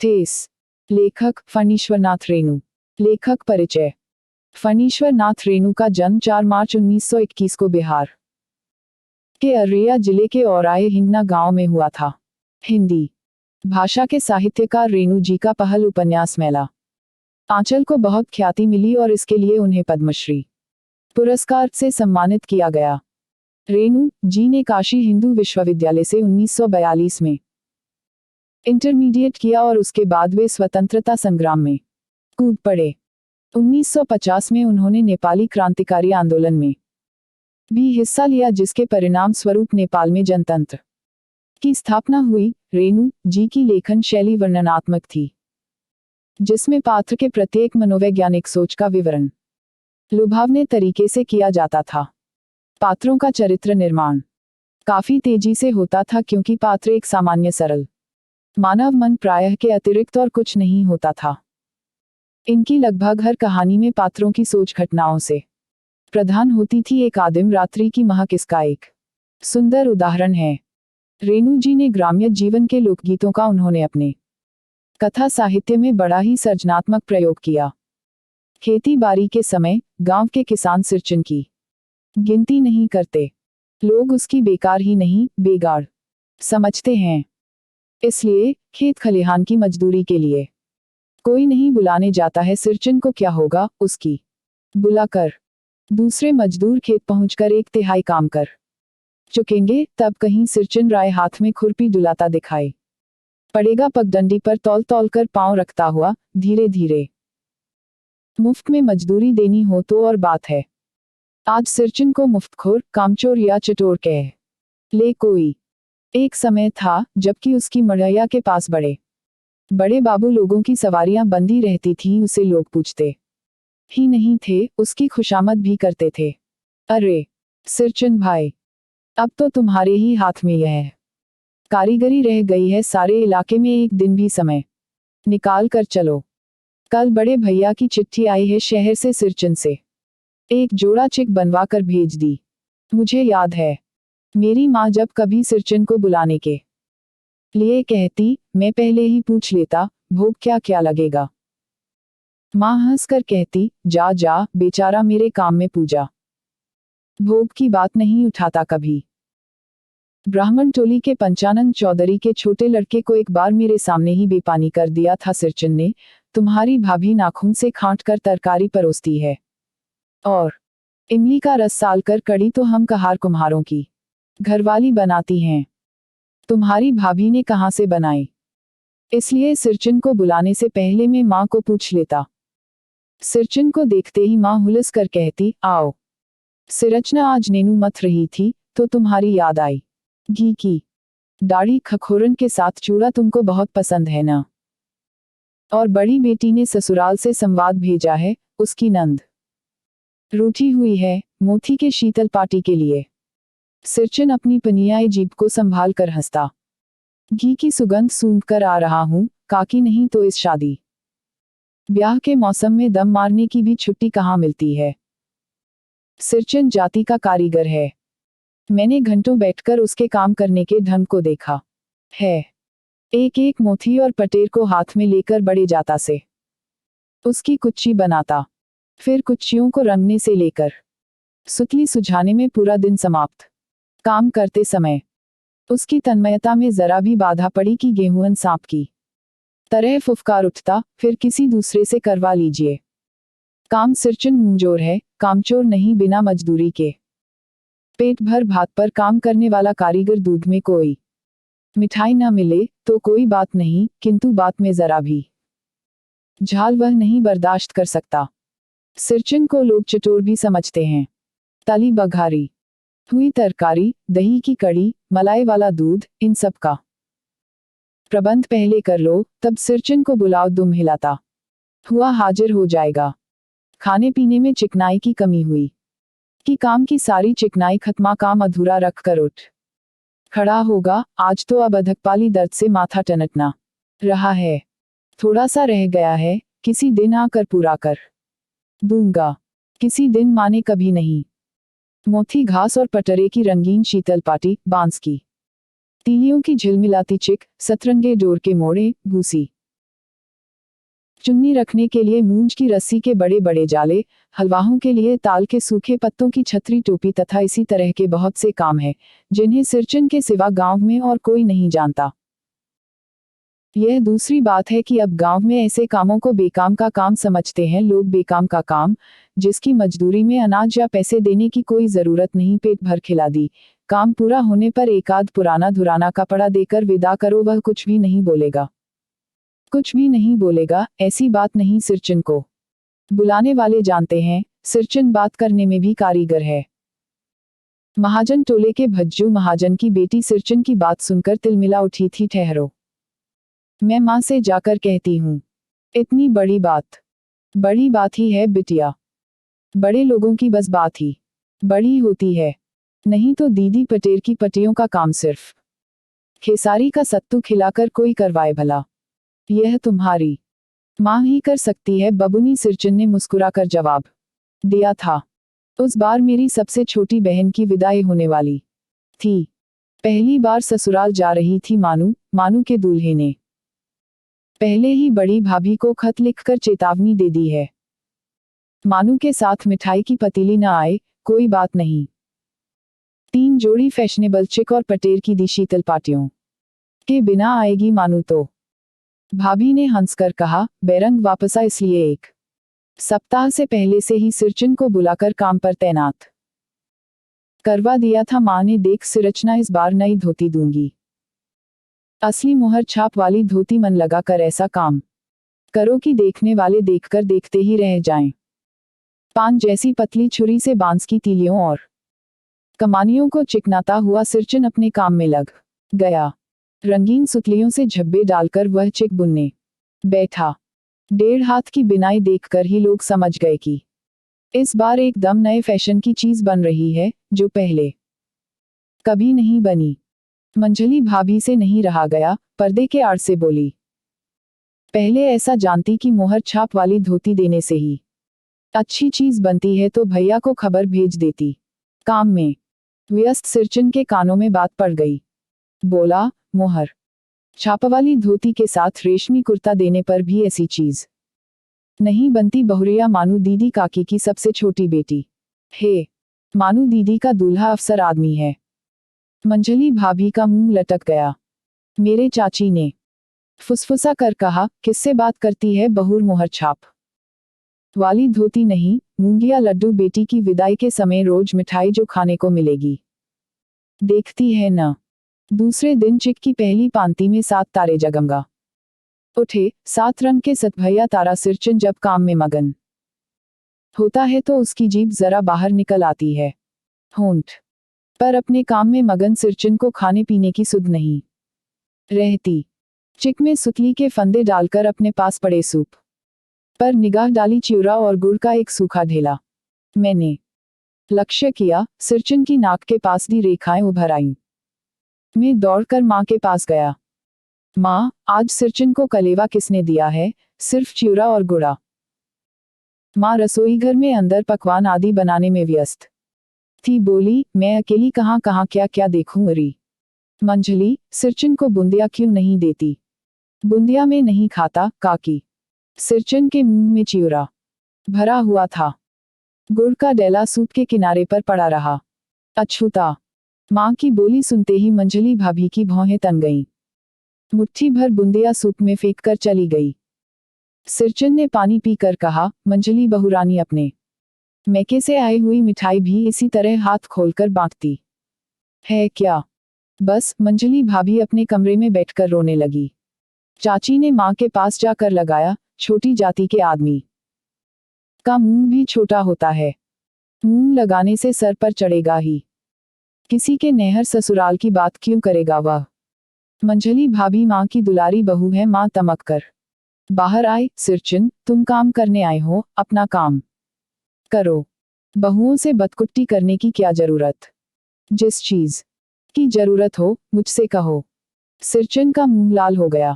ठेस। लेखक फणीश्वरनाथ रेणु। लेखक परिचय। फणीश्वरनाथ रेणु का जन्म 4 मार्च 1921 को बिहार के अररिया जिले के औराए हिंगना गांव में हुआ था। हिंदी भाषा के साहित्यकार रेणु जी का पहल उपन्यास मैला आंचल को बहुत ख्याति मिली और इसके लिए उन्हें पद्मश्री पुरस्कार से सम्मानित किया गया। रेणु जी ने काशी हिंदू विश्वविद्यालय से 1942 में इंटरमीडिएट किया और उसके बाद वे स्वतंत्रता संग्राम में कूद पड़े। 1950 में उन्होंने नेपाली क्रांतिकारी आंदोलन में भी हिस्सा लिया, जिसके परिणाम स्वरूप नेपाल में जनतंत्र की स्थापना हुई। रेणु जी की लेखन शैली वर्णनात्मक थी, जिसमें पात्र के प्रत्येक मनोवैज्ञानिक सोच का विवरण लुभावने तरीके से किया जाता था। पात्रों का चरित्र निर्माण काफी तेजी से होता था, क्योंकि पात्र एक सामान्य सरल मानव मन प्रायः के अतिरिक्त और कुछ नहीं होता था। इनकी लगभग हर कहानी में पात्रों की सोच घटनाओं से प्रधान होती थी। एक आदिम रात्रि की महक इसका एक सुंदर उदाहरण है। रेणु जी ने ग्राम्य जीवन के लोकगीतों का उन्होंने अपने कथा साहित्य में बड़ा ही सर्जनात्मक प्रयोग किया। खेती बाड़ी के समय गांव के किसान सिरचन की गिनती नहीं करते, लोग उसकी बेकार ही नहीं बेगाड़ समझते हैं। इसलिए खेत खलिहान की मजदूरी के लिए कोई नहीं बुलाने जाता है। सिरचन को क्या होगा, उसकी बुलाकर दूसरे मजदूर खेत पहुंचकर 1/3 काम कर चुकेंगे, तब कहीं सिरचन राय हाथ में खुरपी डुलाता दिखाई पड़ेगा। पगडंडी पर तौल तौल कर पांव रखता हुआ धीरे धीरे। मुफ्त में मजदूरी देनी हो तो और बात है, आज सिरचन को मुफ्तखोर, कामचोर या चटोर कह ले कोई। एक समय था जबकि उसकी मड़ैया के पास बड़े बड़े बाबू लोगों की सवारियां बंधी रहती थीं। उसे लोग पूछते ही नहीं थे, उसकी खुशामद भी करते थे। अरे सिरचन भाई, अब तो तुम्हारे ही हाथ में यह कारीगरी रह गई है। सारे इलाके में एक दिन भी समय निकाल कर चलो। कल बड़े भैया की चिट्ठी आई है शहर से। सिरचन से एक जोड़ा चिक बनवा कर भेज दी। मुझे याद है मेरी माँ जब कभी सिरचन को बुलाने के लिए कहती, मैं पहले ही पूछ लेता, भोग क्या क्या लगेगा। माँ हंसकर कहती, जा जा बेचारा, मेरे काम में पूजा भोग की बात नहीं उठाता कभी। ब्राह्मण टोली के पंचानंद चौधरी के छोटे लड़के को एक बार मेरे सामने ही बेपानी कर दिया था सिरचन ने। तुम्हारी भाभी नाखून से खांट कर तरकारी परोसती है और इमली का रस सालकर कड़ी तो हम कहार कुम्हारों की घरवाली बनाती हैं। तुम्हारी भाभी ने कहाँ से बनाई? इसलिए सिरचन को बुलाने से पहले मैं माँ को पूछ लेता। सिरचन को देखते ही माँ हुलस कर कहती, आओ सिरचना, आज नेनू मत रही थी तो तुम्हारी याद आई। घी की दाढ़ी खखोरन के साथ चूड़ा तुमको बहुत पसंद है ना? और बड़ी बेटी ने ससुराल से संवाद भेजा है, उसकी नंद रूठी हुई है मोती के शीतल पार्टी के लिए। सिरचन अपनी पनियाई जीभ को संभाल कर हंसता, घी की सुगंध सूंघ कर आ रहा हूं काकी, नहीं तो इस शादी ब्याह के मौसम में दम मारने की भी छुट्टी कहाँ मिलती है। सिरचन जाति का कारीगर है। मैंने घंटों बैठकर उसके काम करने के ढंग को देखा है। एक एक मोती और पटेर को हाथ में लेकर बड़े जाता से उसकी कुच्ची बनाता, फिर कुच्चियों को रंगने से लेकर सुतली सुझाने में पूरा दिन समाप्त। काम करते समय उसकी तन्मयता में जरा भी बाधा पड़ी कि गेहूं सांप की तरह फुफकार उठता, फिर किसी दूसरे से करवा लीजिए काम। सिरचन मुंहजोर है, कामचोर नहीं। बिना मजदूरी के पेट भर भात पर काम करने वाला कारीगर। दूध में कोई मिठाई न मिले तो कोई बात नहीं, किंतु बात में जरा भी झाल वह नहीं बर्दाश्त कर सकता। सिरचन को लोग चटोर भी समझते हैं। तली बघारी हुई तरकारी, दही की कड़ी, मलाई वाला दूध, इन सब का प्रबंध पहले कर लो, तब सिरचन को बुलाओ, दुम हिलाता हुआ हाजिर हो जाएगा। खाने पीने में चिकनाई की कमी हुई कि काम की सारी चिकनाई खत्मा, काम अधूरा रख कर उठ खड़ा होगा। आज तो अब अधकपाली दर्द से माथा टनटना रहा है, थोड़ा सा रह गया है, किसी दिन आकर पूरा कर दूंगा। किसी दिन माने कभी नहीं। मोती घास और पटरे की रंगीन शीतल पाटी, बांस की तीलियों की झिलमिलाती चिक, सतरंगे डोर के मोड़े, भूसी चुन्नी रखने के लिए मूंज की रस्सी के बड़े बड़े जाले, हलवाहों के लिए ताल के सूखे पत्तों की छतरी, टोपी तथा इसी तरह के बहुत से काम हैं जिन्हें सिरचन के सिवा गांव में और कोई नहीं जानता। यह दूसरी बात है कि अब गांव में ऐसे कामों को बेकाम का काम समझते हैं लोग। बेकाम का काम, जिसकी मजदूरी में अनाज या पैसे देने की कोई जरूरत नहीं, पेट भर खिला दी, काम पूरा होने पर एकाध पुराना धुराना कपड़ा देकर विदा करो, वह कुछ भी नहीं बोलेगा। कुछ भी नहीं बोलेगा, ऐसी बात नहीं। सिरचन को बुलाने वाले जानते हैं, सिरचन बात करने में भी कारीगर है। महाजन टोले के भज्जू महाजन की बेटी सिरचन की बात सुनकर तिलमिला उठी थी। ठहरो, मैं माँ से जाकर कहती हूँ। इतनी बड़ी बात ही है बिटिया। बड़े लोगों की बस बात ही बड़ी होती है, नहीं तो दीदी पटेर की पटियों का काम सिर्फ खेसारी का सत्तू खिलाकर कोई करवाए भला? यह तुम्हारी माँ ही कर सकती है, बबुनी सिरचन ने मुस्कुराकर जवाब दिया था। उस बार मेरी सबसे छोटी बहन की विदाई होने वाली थी। पहली बार ससुराल जा रही थी मानू के दूल्हे ने पहले ही बड़ी भाभी को खत लिखकर चेतावनी दे दी है। मानू के साथ मिठाई की पतीली न आए, कोई बात नहीं। 3 जोड़ी फैशनेबल चिक और पटेर की दी शीतल पाटियों के बिना आएगी मानू तो। भाभी ने हंसकर कहा, बैरंग वापस आ, इसलिए 1 सप्ताह से पहले से ही सिरचन को बुलाकर काम पर तैनात करवा दिया था। माँ ने, देख सिरचना, इस बार नई धोती दूंगी, असली मुहर छाप वाली धोती, मन लगा कर ऐसा काम करो कि देखने वाले देखकर देखते ही रह जाएं। पान जैसी पतली छुरी से बांस की तीलियों और कमानियों को चिकनाता हुआ सिरचन अपने काम में लग गया। रंगीन सुतलियों से झब्बे डालकर वह चिक बुनने बैठा। 1.5 हाथ की बिनाई देखकर ही लोग समझ गए कि इस बार एकदम नए फैशन की चीज बन रही है, जो पहले कभी नहीं बनी। मंझली भाभी से नहीं रहा गया, पर्दे के आड़ से बोली, पहले ऐसा जानती कि मोहर छाप वाली धोती देने से ही अच्छी चीज बनती है तो भैया को खबर भेज देती। काम में व्यस्त सिरचन के कानों में बात पड़ गई। बोला, मोहर छाप वाली धोती के साथ रेशमी कुर्ता देने पर भी ऐसी चीज नहीं बनती। बहुरिया मानू दीदी काकी की सबसे छोटी बेटी है। मानू दीदी का दूल्हा अफसर आदमी है। मंझली भाभी का मुंह लटक गया। मेरे चाची ने फुसफुसा कर कहा, किससे बात करती है बहुर? मोहर छाप वाली धोती नहीं, मूंगिया लड्डू। बेटी की विदाई के समय रोज मिठाई जो खाने को मिलेगी, देखती है न। दूसरे दिन चिक की पहली पांति में 7 तारे जगमगा उठे। 7 रंग के सतभैया तारा। सिरचन जब काम में मगन होता है तो उसकी जीभ जरा बाहर निकल आती है होंठ पर। अपने काम में मगन सिरचन को खाने पीने की सुध नहीं रहती। चिक में सुतली के फंदे डालकर अपने पास पड़े सूप पर निगाह डाली, चिवड़ा और गुड़ का एक सूखा ढेला। मैंने लक्ष्य किया, सिरचन की नाक के पास दी रेखाएं उभर आईं। मैं दौड़कर माँ के पास गया। माँ, आज सिरचन को कलेवा किसने दिया है? सिर्फ चिवड़ा और गुड़ा। माँ रसोई घर में अंदर पकवान आदि बनाने में व्यस्त थी। बोली, मैं अकेली कहाँ कहाँ क्या क्या देखूं। अरे मंझली, सिरचन को बूंदिया क्यों नहीं देती? बूंदिया में नहीं खाता काकी। सिरचन के मुंह में चिवड़ा भरा हुआ था। गुड़ का डेला सूप के किनारे पर पड़ा रहा। अछूता। माँ की बोली सुनते ही मंझली भाभी की भौहें तन गईं। मुट्ठी भर बूंदिया सूप में फेंक कर चली गई। सिरचन ने पानी पीकर कहा, मंझली बहुरानी, अपने मैके से आई हुई मिठाई भी इसी तरह हाथ खोलकर बांटती है क्या? बस। मंझली भाभी अपने कमरे में बैठकर रोने लगी। चाची ने माँ के पास जाकर लगाया, छोटी जाति के आदमी का मुंह भी छोटा होता है। मुंह लगाने से सर पर चढ़ेगा ही। किसी के नहर ससुराल की बात क्यों करेगा वह? मंझली भाभी माँ की दुलारी बहू है। माँ तमक कर बाहर आए। सिरचन, तुम काम करने आए हो, अपना काम करो। बहुओं से बदकुट्टी करने की क्या जरूरत? जिस चीज की जरूरत हो मुझसे कहो। सिरचन का मुंह लाल हो गया।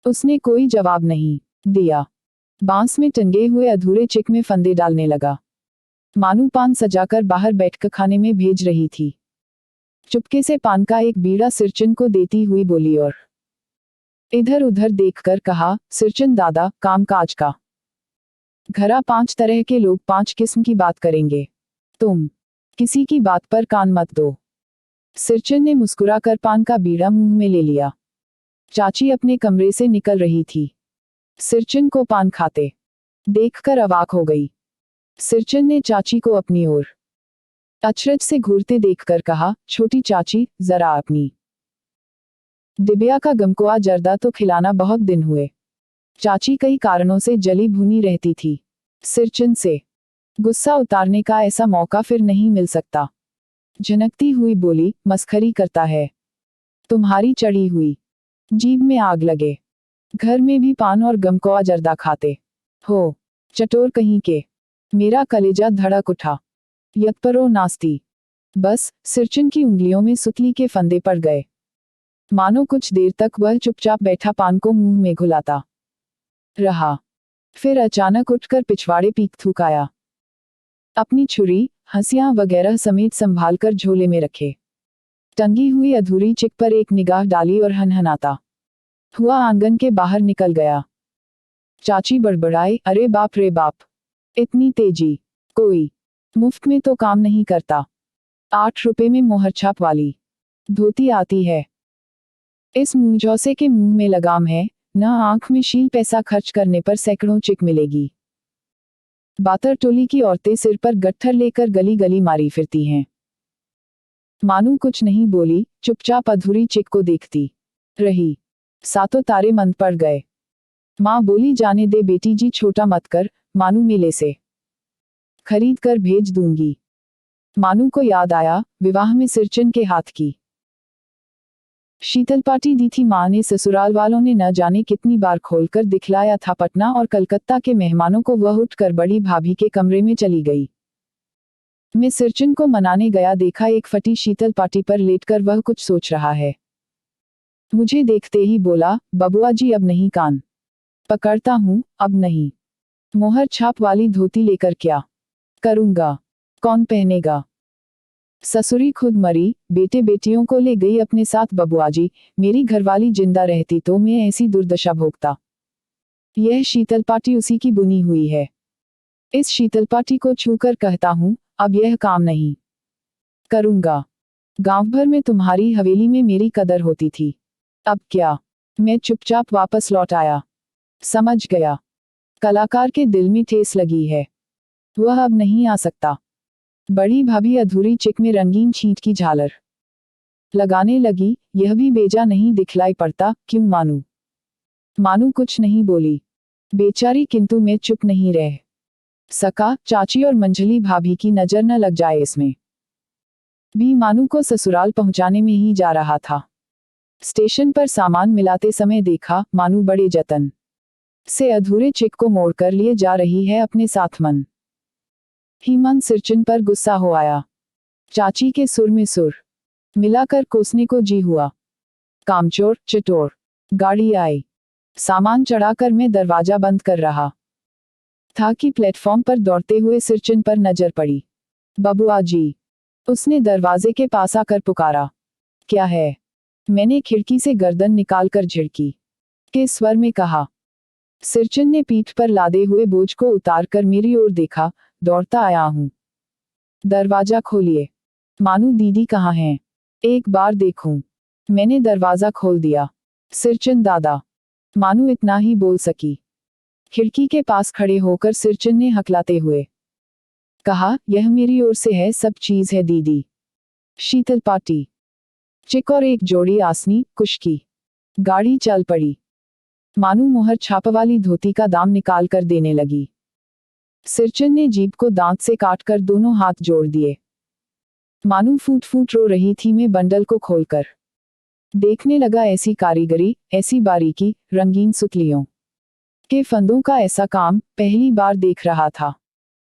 उसने कोई जवाब नहीं दिया। बांस में टंगे हुए अधूरे चिक में फंदे डालने लगा। मानू पान सजाकर बाहर बैठकर खाने में भेज रही थी। चुपके से पान का एक बीड़ा सिरचन को देती हुई बोली, और इधर उधर देखकर कहा, सिरचंद दादा, कामकाज का घरा 5 तरह के लोग 5 किस्म की बात करेंगे। तुम किसी की बात पर कान मत दो। सिरचंद ने मुस्कुराकर पान का बीड़ा मुंह में ले लिया। चाची अपने कमरे से निकल रही थी। सिरचंद को पान खाते देखकर अवाक हो गई। सिरचंद ने चाची को अपनी ओर अचरज से घूरते देखकर कहा, छोटी चाची, जरा अपनी दिव्या का गमकुआ जर्दा तो खिलाना, बहुत दिन हुए। चाची कई कारणों से जली भुनी रहती थी। सिरचंद से गुस्सा उतारने का ऐसा मौका फिर नहीं मिल सकता। झनकती हुई बोली, मस्खरी करता है। तुम्हारी चढ़ी हुई जीभ में आग लगे। घर में भी पान और गमकुआ जर्दा खाते हो, चटोर कहीं के। मेरा कलेजा धड़क उठा। यत्परो नास्ती। बस, सिरचंद की उंगलियों में सुतली के फंदे पड़ गए। मानो कुछ देर तक वह चुपचाप बैठा पान को मुंह में घुलाता रहा। फिर अचानक उठकर पिछवाड़े पीक थूकाया। अपनी छुरी, हंसियां वगैरह समेत संभालकर झोले में रखे। टंगी हुई अधूरी चिक पर एक निगाह डाली और हनहनाता हुआ आंगन के बाहर निकल गया। चाची बड़बड़ाई, अरे बाप रे बाप, इतनी तेजी, कोई मुफ्त में तो काम नहीं करता। 8 रुपए में मोहरछाप वाली धोती आती है। इस मुंहझौसे के मुंह में लगाम है, न आंख में शील। पैसा खर्च करने पर सैकड़ों चिक मिलेगी। बातर टोली की औरतें सिर पर गट्ठर लेकर गली गली मारी फिरती हैं। मानू कुछ नहीं बोली, चुपचाप अधूरी चिक को देखती रही। सातों तारे मंद पड़ गए। माँ बोली, जाने दे बेटी जी, छोटा मत कर। मानू मेले से खरीद कर भेज दूंगी। मानू को याद आया, विवाह में सिरचंद के हाथ की शीतल पार्टी दी थी माँ ने। ससुराल वालों ने न जाने कितनी बार खोलकर दिखलाया था। पटना और कलकत्ता के मेहमानों को वह उठकर बड़ी भाभी के कमरे में चली गई। मैं सिरचंद को मनाने गया, देखा एक फटी शीतल पार्टी पर लेटकर वह कुछ सोच रहा है। मुझे देखते ही बोला, बबुआ जी अब नहीं, कान पकड़ता हूँ, अब नहीं। मोहर छाप वाली धोती लेकर क्या करूँगा, कौन पहनेगा। ससुरी खुद मरी, बेटे बेटियों को ले गई अपने साथ। बबुआ जी, मेरी घरवाली जिंदा रहती तो मैं ऐसी दुर्दशा भोगता। यह शीतल पाटी उसी की बुनी हुई है। इस शीतल पाटी को छूकर कहता हूँ, अब यह काम नहीं करूँगा। गांव भर में तुम्हारी हवेली में मेरी कदर होती थी, अब क्या। मैं चुपचाप वापस लौट आया। समझ गया, कलाकार के दिल में ठेस लगी है, वह अब नहीं आ सकता। बड़ी भाभी अधूरी चिक में रंगीन छींट की झालर लगाने लगी। यह भी बेजा नहीं दिखलाई पड़ता, क्यों मानू। मानू कुछ नहीं बोली, बेचारी, किंतु मैं चुप नहीं रह सका। चाची और मंझली भाभी की नजर न लग जाए इसमें भी। मानू को ससुराल पहुंचाने में ही जा रहा था। स्टेशन पर सामान मिलाते समय देखा, मानू बड़े जतन से अधूरे चिक को मोड़कर लिए जा रही है अपने साथ। मन ही मन सिरचंद पर गुस्सा हो आया। चाची के सुर में सुर मिलाकर कोसने को जी हुआ। कामचोर, चटोर। गाड़ी आई, सामान चढ़ाकर मैं दरवाजा बंद कर रहा था कि प्लेटफॉर्म पर दौड़ते हुए सिरचंद पर नजर पड़ी। बबुआ जी, उसने दरवाजे के पास आकर पुकारा। क्या है, मैंने खिड़की से गर्दन निकालकर झिड़की के स्वर में कहा। सिरचंद ने पीठ पर लादे हुए बोझ को उतारकर मेरी ओर देखा। दौड़ता आया हूं, दरवाजा खोलिए। मानू दीदी कहाँ हैं, एक बार देखूं। मैंने दरवाजा खोल दिया। सिरचंद दादा। मानू इतना ही बोल सकी। खिड़की के पास खड़े होकर सिरचंद ने हकलाते हुए कहा, यह मेरी ओर से है, सब चीज है दीदी। शीतल पाटी, चिक और एक जोड़ी आसनी, कुश की। गाड़ी चल पड़ी। मानू मोहर छाप वाली धोती का दाम निकाल कर देने लगी। सिरचंद ने जीभ को दांत से काटकर दोनों हाथ जोड़ दिए। मानू फूट फूट रो रही थी। मैं बंडल को खोलकर देखने लगा। ऐसी कारीगरी, ऐसी बारीकी, रंगीन सुतलियों के फंदों का ऐसा काम पहली बार देख रहा था।